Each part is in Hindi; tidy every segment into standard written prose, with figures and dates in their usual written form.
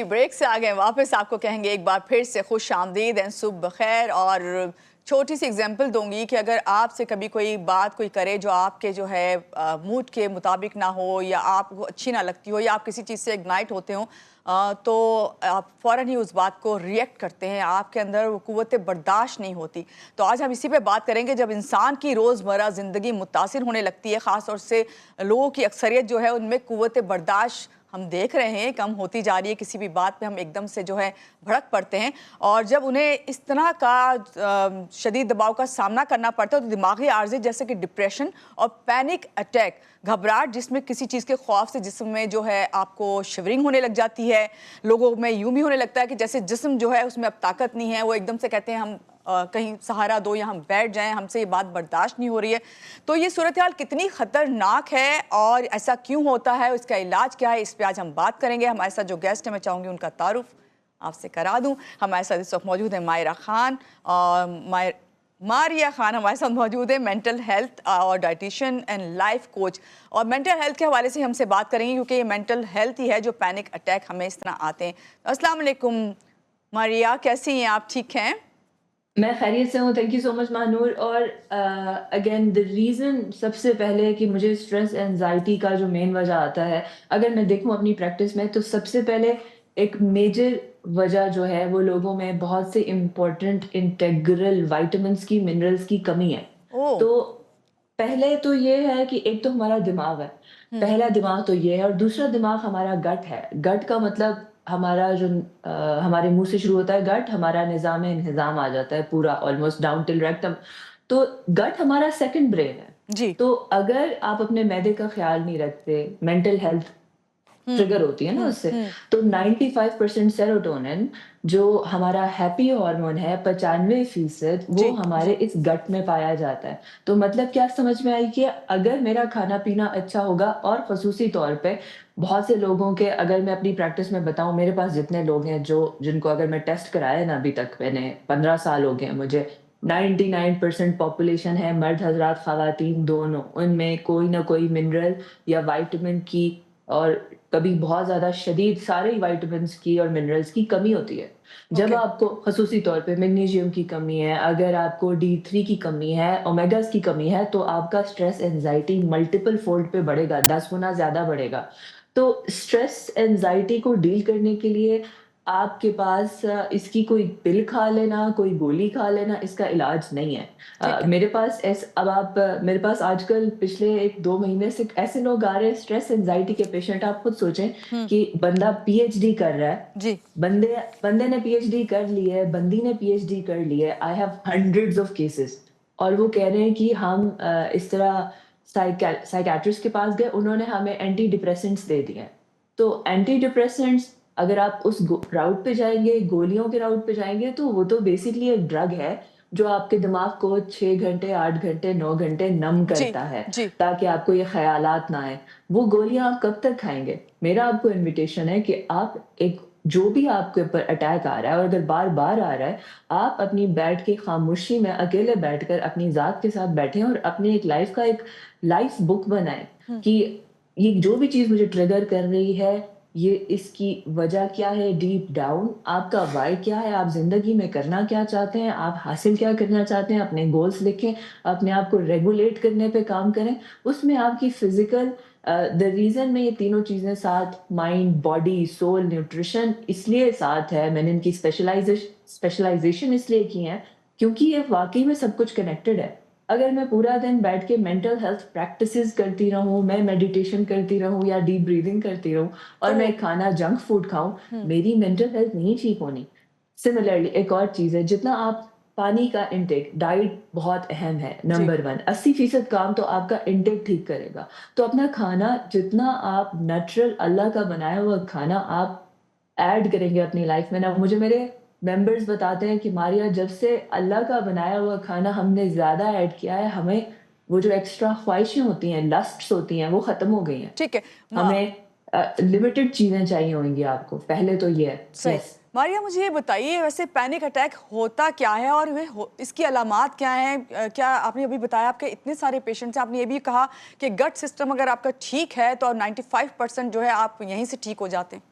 ब्रेक से आ गए वापस। आपको कहेंगे एक बार फिर से खुश आमदीद एंड सुबह बखैर। और छोटी सी एग्जांपल दूंगी कि अगर आपसे कभी कोई बात कोई करे जो आपके जो है मूड के मुताबिक ना हो, या आपको अच्छी ना लगती हो, या आप किसी चीज़ से इग्नाइट होते हो, तो आप फ़ौरन ही उस बात को रिएक्ट करते हैं, आपके अंदर वो क़ुव्वत बर्दाश्त नहीं होती। तो आज हम इसी पे बात करेंगे, जब इंसान की रोज़मर्रा ज़िंदगी मुतासिर होने लगती है, ख़ास तौर से लोगों की अक्सरियत जो है उनमें क़ुव्वत बर्दाश्त हम देख रहे हैं कम होती जा रही है। किसी भी बात पे हम एकदम से जो है भड़क पड़ते हैं, और जब उन्हें इस तरह का शदीद दबाव का सामना करना पड़ता है तो दिमागी आर्ज़े जैसे कि डिप्रेशन और पैनिक अटैक, घबराहट जिसमें किसी चीज़ के खौफ से जिस्म में जो है आपको शिवरिंग होने लग जाती है। लोगों में यूं भी होने लगता है कि जैसे जिस्म जो है उसमें अब ताकत नहीं है, वो एकदम से कहते हैं हम कहीं सहारा दो या हम बैठ जाएं, हमसे ये बात बर्दाश्त नहीं हो रही है। तो ये सूरत हाल कितनी ख़तरनाक है और ऐसा क्यों होता है, इसका इलाज क्या है, इस पर आज हम बात करेंगे। हमारे साथ जो गेस्ट हैं मैं चाहूँगी उनका तारुफ आपसे करा दूँ। हमारे साथ इस वक्त मौजूद है मायरा खान, और मारिया खान हमारे साथ मौजूद है, मेंटल हेल्थ और डाइटिशियन एंड लाइफ कोच। और मेंटल हेल्थ के हवाले से हमसे बात करेंगे क्योंकि ये मेंटल हेल्थ ही है जो पैनिक अटैक हमें इस तरह आते हैं। अस्सलाम वालेकुम मारिया, कैसी हैं आप? ठीक हैं? मैं खैरियत से हूँ, thank you so much Mahnoor. और अगेन द रीज़न सबसे पहले कि मुझे स्ट्रेस एंजाइटी का जो मेन वजह आता है, अगर मैं देखूँ अपनी प्रैक्टिस में, तो सबसे पहले एक मेजर वजह जो है वो लोगों में बहुत से इम्पोर्टेंट इंटेग्रल विटामिन्स की, मिनरल्स की कमी है। ओह। तो पहले तो ये है कि एक तो हमारा दिमाग है, हम्म। पहला दिमाग तो ये है, और दूसरा दिमाग हमारा गट है। गट का मतलब हमारा जो हमारे मुँह से शुरू होता है गट, हमारा निज़ाम-ए-इंहिज़ाम आ जाता है पूरा ऑलमोस्ट डाउन टिल रेक्टम। तो गट हमारा सेकंड ब्रेन है। जी। तो अगर आप अपने मैदे का ख़्याल नहीं रखते, मेंटल हेल्थ हम्म। ट्रिगर होती है ना उससे, हम्म। तो 95% सेरोटोनिन जो हमारा हैप्पी हार्मोन है, 95% वो जी। हमारे जी। इस गट में पाया जाता है। तो मतलब क्या समझ में आई कि अगर मेरा खाना-पीना अच्छा होगा, और ख़ुसूसी तौर पे बहुत से लोगों के, अगर मैं अपनी प्रैक्टिस में बताऊँ, मेरे पास जितने लोग हैं जो जिनको अगर मैं टेस्ट कराया ना अभी तक, मैंने 15 साल हो गए हैं मुझे, 99% पॉपुलेशन है, मर्द हज़रात, ख़वातीन दोनों, उनमें कोई ना कोई मिनरल या विटामिन की, और कभी बहुत ज़्यादा शदीद सारे ही विटामिन्स की और मिनरल्स की कमी होती है। जब ओके। आपको ख़ुसूसी तौर पे मैग्नीशियम की कमी है, अगर आपको D3 की कमी है, ओमेगास की कमी है, तो आपका स्ट्रेस एंजाइटी मल्टीपल फोल्ड पे बढ़ेगा, 10 गुना ज़्यादा बढ़ेगा। तो स्ट्रेस एंजाइटी को डील करने के लिए आपके पास इसकी कोई पिल खा लेना, कोई गोली खा लेना, इसका इलाज नहीं है। ठीक है। मेरे पास मेरे पास आजकल पिछले 1-2 महीने से ऐसे लोग आ रहे हैं स्ट्रेस एंजाइटी के पेशेंट। आप खुद सोचें हम्म। कि बंदा पीएचडी कर रहा है, जी। बंदे बंदे ने पीएचडी कर ली है, बंदी ने पीएचडी कर ली है। I have hundreds of cases, और वो कह रहे हैं कि हम इस तरह साइकियाट्रिस्ट के पास गए, उन्होंने हमें एंटी डिप्रेसेंट्स दे दिए हैं। तो एंटी डिप्रेसेंट्स, अगर आप उस राउट पे जाएँगे, गोलियों के राउट पे जाएँगे, तो वो तो बेसिकली एक ड्रग है जो आपके दिमाग को 6 घंटे, 8 घंटे, 9 घंटे नम जी। करता है, जी। ताकि आपको ये ख़यालात ना आएँ। वो गोलियाँ आप कब तक खाएँगे? मेरा आपको इन्विटेशन है कि आप एक, जो भी आपके ऊपर अटैक आ रहा है, और अगर बार-बार आ रहा है, आप अपनी बैठ के खामोशी में अकेले बैठकर अपनी ज़ात के साथ बैठें और अपनी एक लाइफ़ का एक लाइफ़ बुक बनाएँ हम्म। कि ये जो भी चीज़ मुझे ट्रिगर कर रही है, ये इसकी वजह क्या है डीप डाउन, आपका व्हाय क्या है, आप ज़िंदगी में करना क्या चाहते हैं, आप हासिल क्या करना चाहते हैं, अपने गोल्स लिखें, अपने आप को रेगुलेट करने पे काम करें। उसमें आपकी फ़िज़िकल द रीज़न में ये तीनों चीज़ें साथ, माइंड, बॉडी, सोल, न्यूट्रिशन इसलिए साथ है, मैंने इनकी स्पेशलाइज़ेशन इसलिए की है, क्योंकि ये वाक़ई में सब कुछ कनेक्टेड है। अगर मैं पूरा दिन बैठ के मेंटल हेल्थ प्रैक्टिसेस करती रहूँ, मैं मेडिटेशन करती रहूँ या डीप ब्रीथिंग करती रहूँ, और तो मैं खाना जंक फूड खाऊँ, हम्म। मेरी मेंटल हेल्थ नहीं ठीक होनी। सिमिलरली एक और चीज़ है, जितना आप पानी का इंटेक, डाइट बहुत अहम है, जी। नंबर 1, 80% काम तो आपका इंटेक ठीक करेगा। तो अपना खाना जितना आप नेचुरल अल्लाह का बनाया हुआ खाना आप ऐड करेंगे अपनी लाइफ में ना, मुझे मेरे मेंबर्स बताते हैं कि मारिया, जब से अल्लाह का बनाया हुआ खाना हमने ज़्यादा ऐड किया है, हमें वो जो एक्स्ट्रा ख्वाहिशें होती हैं, लस्ट्स होती हैं, वो ख़त्म हो गई हैं। ठीक है। हमें लिमिटेड चीज़ें चाहिए होंगी आपको, पहले तो ये है। सही। यस। मारिया, मुझे ये बताइए वैसे पैनिक अटैक होता क्या है और इसकी अलामात क्या हैं? क्या आपने अभी बताया आपके इतने सारे पेशेंट्स हैं, आपने ये भी कहा कि गट सिस्टम अगर आपका ठीक है तो 95% जो है आप यहीं से ठीक हो जाते हैं।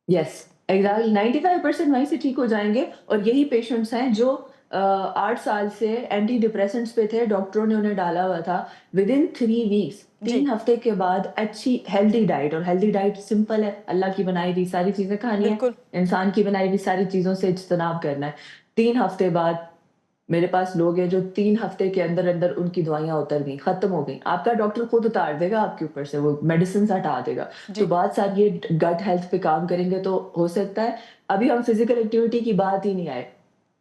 यस, एग्जैक्टली 95% वहीं से ठीक हो जाएंगे। और यही पेशेंट्स हैं जो 8 साल से एंटी डिप्रेसेंट्स पे थे, डॉक्टरों ने उन्हें डाला हुआ था, विद इन 3 वीक्स, जी 3 हफ्ते के बाद अच्छी हेल्दी डाइट। और हेल्दी डाइट सिंपल है, अल्लाह की बनाई हुई सारी चीजें खानी है, बिल्कुल इंसान की बनाई हुई सारी चीजों से इज्तनाब करना है। 3 हफ्ते बाद मेरे पास लोग हैं जो 3 हफ्ते के अंदर अंदर उनकी दवाइयाँ उतर गई, खत्म हो गई। आपका डॉक्टर खुद उतार देगा आपके ऊपर से, वो मेडिसिन हटा देगा। तो जी बात सारी ये गट हेल्थ पे काम करेंगे तो हो सकता है। अभी हम फिजिकल एक्टिविटी की बात ही नहीं आए,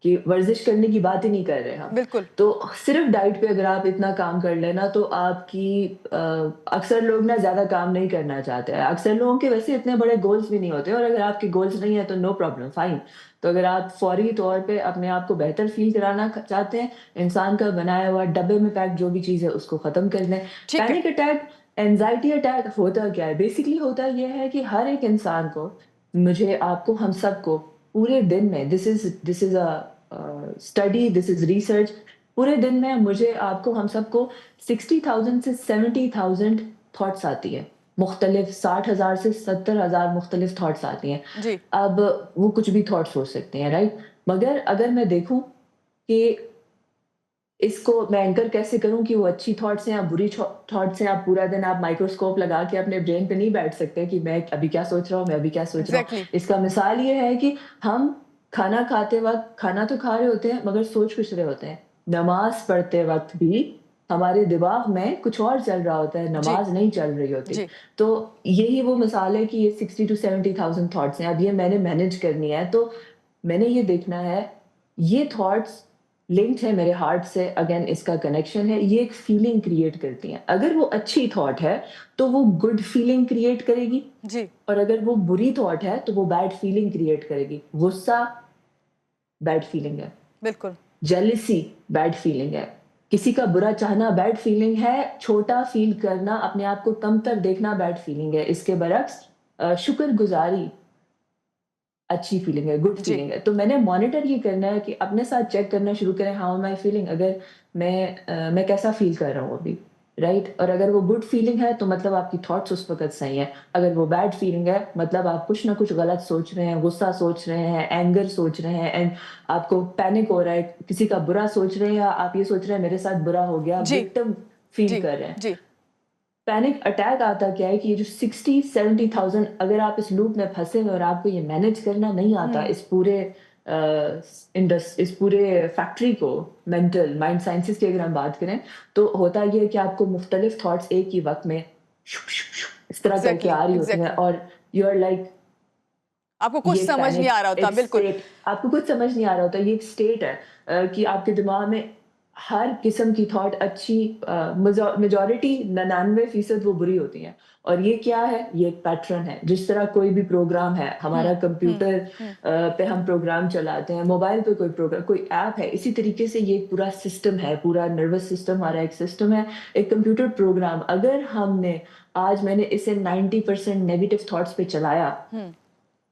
कि वर्जिश करने की बात ही नहीं कर रहे हम। बिल्कुल तो सिर्फ डाइट पे अगर आप इतना काम कर लेना तो आपकी अक्सर लोग ना ज्यादा काम नहीं करना चाहते हैं। अक्सर लोगों के वैसे इतने बड़े गोल्स भी नहीं होते, और अगर आपके गोल्स नहीं है तो नो प्रॉब्लम, फाइन। तो अगर आप फौरी तौर पे अपने आप को बेहतर फील कराना चाहते हैं, इंसान का बनाया हुआ डब्बे में पैक जो भी चीज़ है उसको ख़त्म कर दें। ठीक है पैनिक अटैक, एंजाइटी अटैक होता क्या है? बेसिकली होता ये है कि हर एक इंसान को, मुझे, आपको, हम सबको पूरे दिन में, this is study, this is research, पूरे दिन में मुझे, आपको, हम सबको 60,000 से 70,000 थॉट्स आती है। मुख्तलिफ 60,000 से 70,000 मुख्तलिफ थॉट्स आती हैं। जी अब वो कुछ भी थॉट्स हो सकते हैं, राइट? मगर अगर मैं देखूँ कि इसको मैं एंकर कैसे करूँ कि वो अच्छी थॉट्स हैं या बुरी थॉट्स हैं। आप पूरा दिन आप माइक्रोस्कोप लगा के अपने ब्रेन पे नहीं बैठ सकते कि मैं अभी क्या सोच रहा हूँ, मैं अभी क्या सोच रहा हूँ। एग्जैक्टली इसका मिसाल ये है कि हम खाना खाते वक़्त खाना तो खा रहे होते हैं मगर सोच कुछ रहे होते हैं। नमाज़ पढ़ते वक़्त भी हमारे दिमाग में कुछ और चल रहा होता है, जी नमाज़ नहीं चल रही होती। जी तो यही वो मिसाल है कि ये 60 टू 70,000 थॉट्स हैं। अब ये मैंने मैनेज करनी है, तो मैंने ये देखना है, ये थॉट्स लिंक्ड है मेरे हार्ट से, अगेन इसका कनेक्शन है, ये एक फीलिंग क्रिएट करती हैं। अगर वो अच्छी थॉट है तो वो गुड फीलिंग क्रिएट करेगी, जी और अगर वो बुरी थॉट है तो वो बैड फीलिंग क्रिएट करेगी। गुस्सा बैड फीलिंग है, बिल्कुल जेलिसी बैड फीलिंग है, किसी का बुरा चाहना बैड फीलिंग है, छोटा फील करना, अपने आप को कमतर देखना बैड फीलिंग है। इसके बरक्स शुक्रगुज़ारी अच्छी फीलिंग है, गुड जी फीलिंग है। तो मैंने मॉनिटर ये करना है कि अपने साथ चेक करना शुरू करें, हाउ एम आई फीलिंग? अगर मैं कैसा फील कर रहा हूँ अभी, राइट? और अगर वो गुड फीलिंग है तो मतलब आपकी थॉट्स उस वक़्त सही हैं। अगर वो बैड फीलिंग है मतलब आप कुछ ना कुछ गलत सोच रहे हैं, गुस्सा सोच रहे हैं, एंगर सोच रहे हैं, एंड आपको पैनिक हो रहा है, किसी का बुरा सोच रहे हैं, या आप ये सोच रहे हैं मेरे साथ बुरा हो गया, जी विक्टिम फील जी कर रहे हैं। जी पैनिक अटैक आता क्या है कि ये जो 60-70,000, अगर आप इस लूप में फँसे हो और आपको ये मैनेज करना नहीं आता, हम्म इस पूरे फैक्ट्री को, मेंटल माइंड साइंसेस की अगर हम बात करें, तो होता ये है कि आपको मुख्तलिफ थॉट्स एक ही वक़्त में इस तरह करके एग्जैक्टली आ रही होती हैं, एग्जैक्टली और यू आर लाइक, आपको कुछ ये एक समझ नहीं पैनिक, आ रहा होता एक बिल्कुल स्टेट, आपको कुछ समझ नहीं आ रहा होता। ये एक स्टेट है कि आपके दिमाग में हर किस्म की थॉट अच्छी, मेजॉरिटी 99% वो बुरी होती हैं। और ये क्या है? ये एक पैटर्न है। जिस तरह कोई भी प्रोग्राम है, हमारा हम्म कंप्यूटर हम्म पे हम प्रोग्राम चलाते हैं, मोबाइल पे कोई प्रोग्राम, कोई ऐप है, इसी तरीके से ये एक पूरा सिस्टम है, पूरा नर्वस सिस्टम हमारा एक सिस्टम है, एक कंप्यूटर प्रोग्राम। अगर हमने, आज मैंने इसे 90% नेगेटिव थॉट्स पे चलाया, हम्म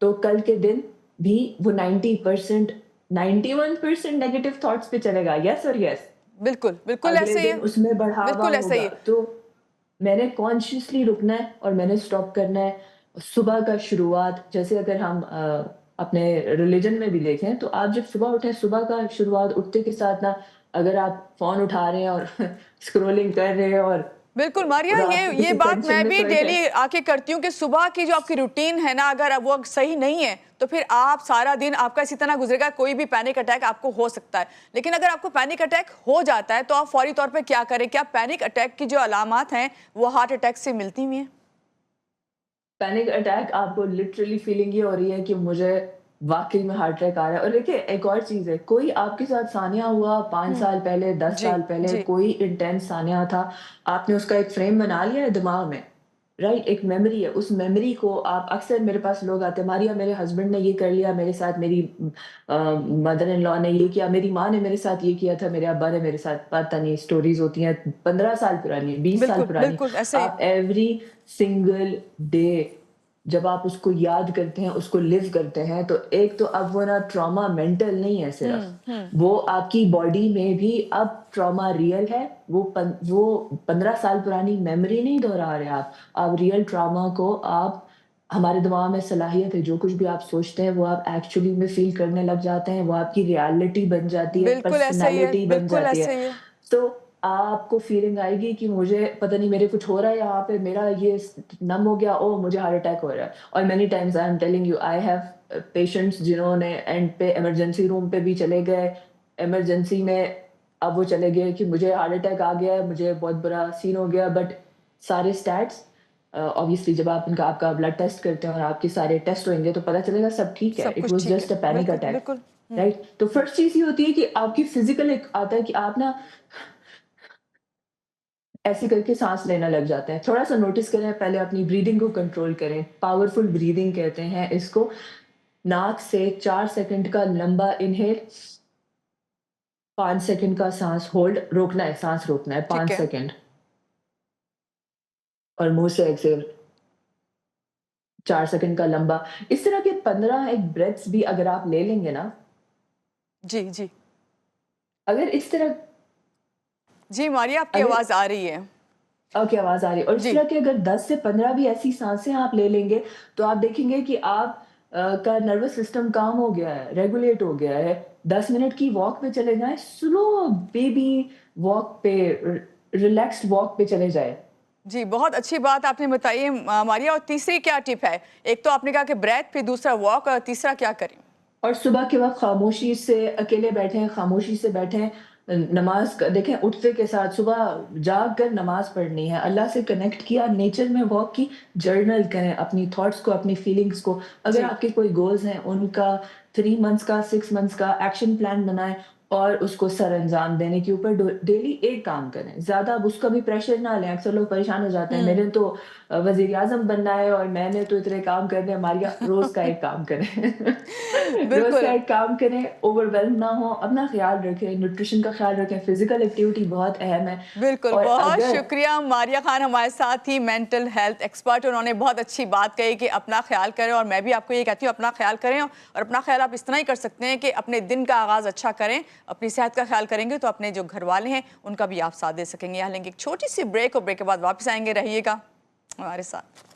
तो कल के दिन भी वो 90%, 91% नेगेटिव थॉट्स पे चलेगा, यस और यस। बिल्कुल बिल्कुल अगले ऐसे ही दिन है उसमें बढ़ावा बिल्कुल ऐसा ही होगा। है तो मैंने कॉन्शियसली रुकना है और मैंने स्टॉप करना है। सुबह का शुरुआत, जैसे अगर हम अपने रिलीजन में भी देखें, तो आप जब सुबह उठें, सुबह का शुरुआत उठते के साथ ना, अगर आप फ़ोन उठा रहे हैं और स्क्रॉलिंग कर रहे हैं और बिल्कुल मारिया, रात को ये किसी बात टेंशन मैं में भी सोए थे। डेली आके करती हूँ कि सुबह की जो आपकी रूटीन है ना, अगर वो सही नहीं है तो फिर आप सारा दिन आपका इसी तरह गुजरेगा। कोई भी पैनिक अटैक आपको हो सकता है, लेकिन अगर आपको पैनिक अटैक हो जाता है तो आप फौरी तौर पे क्या करें? क्या पैनिक अटैक की जो अलामात हैं वो हार्ट अटैक से मिलती हुई हैं? पैनिक अटैक आपको लिटरली फीलिंग ये हो रही है कि मुझे वाक़ई में हार्ट अटैक आ रहा है। और देखिए एक और चीज़ है, कोई आपके साथ सानिया हुआ 5 हम्म साल पहले, 10 जी साल पहले, जी कोई इंटेंस सानिया था, आपने उसका एक फ्रेम बना लिया है दिमाग में, राइट? एक मेमोरी है, उस मेमोरी को आप, अक्सर मेरे पास लोग आते हैं, मारिया मेरे हस्बैंड ने ये कर लिया मेरे साथ, मेरी मदर इन लॉ ने ये किया, मेरी माँ ने मेरे साथ ये किया था, मेरे अब्बा ने मेरे साथ, पता नहीं, स्टोरीज़ होती हैं 15 साल पुरानी, 20 साल बिल्कुल पुरानी। बिल्कुल ऐसे ही आप एवरी सिंगल डे जब आप उसको याद करते हैं, उसको लिव करते हैं, तो एक तो अब वो ना ट्रॉमा मेंटल नहीं है सिर्फ, हम्म वो आपकी बॉडी में भी अब ट्रॉमा रियल है। वो 15 साल पुरानी मेमोरी नहीं दोहरा रहे आप रियल ट्रॉमा को आप हमारे दिमाग में सलाहियत है, जो कुछ भी आप सोचते हैं वो आप एक्चुअली में फ़ील करने लग जाते हैं, वो आपकी रियलिटी बन जाती है, बिल्कुल ऐसा ही है, पर्सनैलिटी बन बिल्कुल जाती है। ऐसा ही है। तो आपको फीलिंग आएगी कि मुझे पता नहीं मेरे कुछ हो रहा है यहाँ पे, मेरा ये नम हो गया, ओह मुझे हार्ट अटैक हो रहा है। और many times I am telling you, I have patients जिन्होंने एंड पे इमरजेंसी रूम पे भी चले गए, इमरजेंसी में अब वो चले गए कि मुझे हार्ट अटैक आ गया है, मुझे बहुत बुरा सीन हो गया, बट सारे स्टैट्स ऑब्वियसली जब आप इनका आपका ब्लड टेस्ट करते हैं और आपके सारे टेस्ट होंगे तो पता चलेगा सब ठीक है, सब इट कुछ वाज ठीक है। जस्ट अ पैनिक बिल्कुल, अटैक। बिल्कुल। हुँ। राइट? तो फर्स्ट चीज़ ये होती है कि आपकी फिजिकल एक आता है कि आप ना ऐसे करके साँस लेना लग जाते हैं। थोड़ा-सा नोटिस करें, पहले अपनी ब्रीथिंग को कंट्रोल करें। पावरफुल ब्रीथिंग कहते हैं इसको। नाक से 4 सेकंड का लंबा इनहेल, 5 सेकंड का साँस होल्ड, रोकना है, साँस रोकना है ठीक 5 है। सेकंड और मुँह से एक्सहेल 4 सेकंड का लंबा। इस तरह के 15 एक ब्रेथ्स भी अगर आप ले लेंगे ना, जी, जी। अगर इस तरह जी, मारिया आपकी अगर आवाज़ आ रही है। ओके, आवाज़ आ रही है और इस जी। तरह के अगर 10 से 15 भी ऐसी साँसें आप ले लेंगे, तो आप देखेंगे कि आप का नर्वस सिस्टम काम हो गया है, रेगुलेट हो गया है। 10 मिनट की वॉक पे चले जाएँ, स्लो बेबी वॉक पे रिलैक्स्ड वॉक पे चले जाएँ। जी, बहुत अच्छी बात आपने बताई है मारिया, और तीसरी क्या टिप है? एक तो आपने कहा कि ब्रेथ, फिर दूसरा वॉक, और तीसरा क्या करें? और सुबह के वक़्त खामोशी से अकेले बैठें, खामोशी से बैठें, नमाज़ क देखें उठते के साथ सुबह जाग कर नमाज़ पढ़नी है, अल्लाह से कनेक्ट किया, नेचर में वॉक की, जर्नल करें अपनी थॉट्स को, अपनी फीलिंग्स को। अगर जी। आपके कोई गोल्स हैं, उनका 3 मंथ्स का, 6 मंथ्स का एक्शन प्लान बनाएँ और उसको सरअंजाम देने के ऊपर डेली एक काम करें। ज़्यादा अब उसका भी प्रेशर ना लें, अक्सर लोग परेशान हो जाते हैं, हुँ। मेरे तो वज़ीर-ए-आज़म बनना है और मैंने तो इतने काम करने हैं, मारिया रोज़ का एक काम करें। रोज़ का बिल्कुल। एक काम करें, ओवरवेल्म ना हो, अपना ख़्याल रखें, न्यूट्रिशन का ख़्याल रखें, फ़िज़िकल एक्टिविटी बहुत अहम है बिल्कुल, और बहुत अगर शुक्रिया मारिया खान हमारे साथ थी, मेंटल हेल्थ एक्सपर्ट। उन्होंने बहुत अच्छी बात कही कि अपना ख़्याल करें, और मैं भी आपको ये कहती हूँ अपना ख़्याल करें, और अपना ख़्याल आप इस तरह ही कर सकते हैं कि अपने दिन का आगाज़ अच्छा करें। अपनी सेहत का ख़्याल करेंगे तो अपने जो घरवाले हैं उनका भी आप साथ दे सकेंगे। यहाँ लेंगे एक छोटी-सी ब्रेक, और ब्रेक के बाद वापस आएँगे, रहिएगा हमारे साथ।